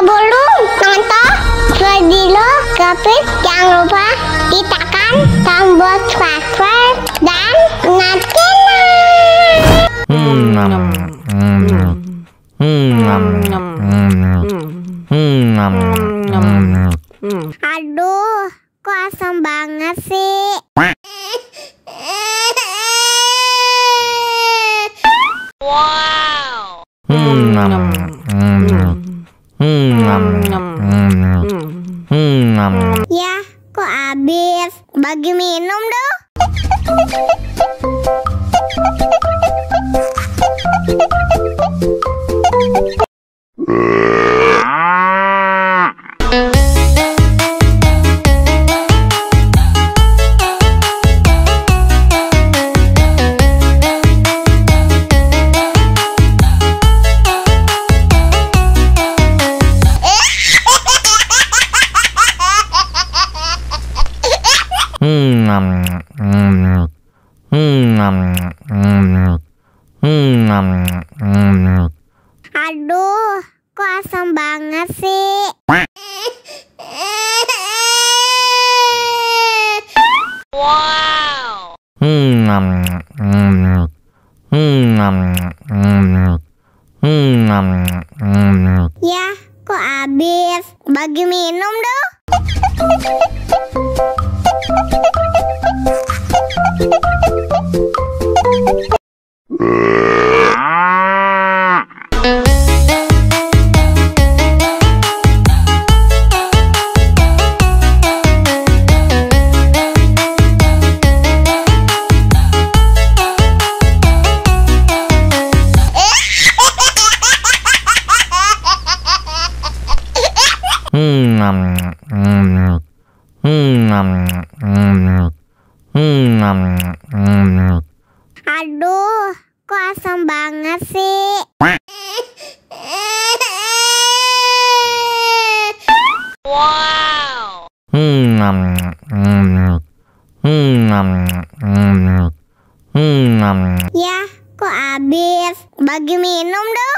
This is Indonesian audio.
Sebelum nonton video Kepit, jangan lupa tekan tombol subscribe dan nyalakan. Aduh, kok asam banget sih? Wow. Ya, kok habis? Bagi minum dong. Aduh, kok asam banget sih? Wow. Ya, kok habis? Bagi minum dong. Aduh, kok asam banget sih? Wow. Ya, kok habis? Bagi minum dong.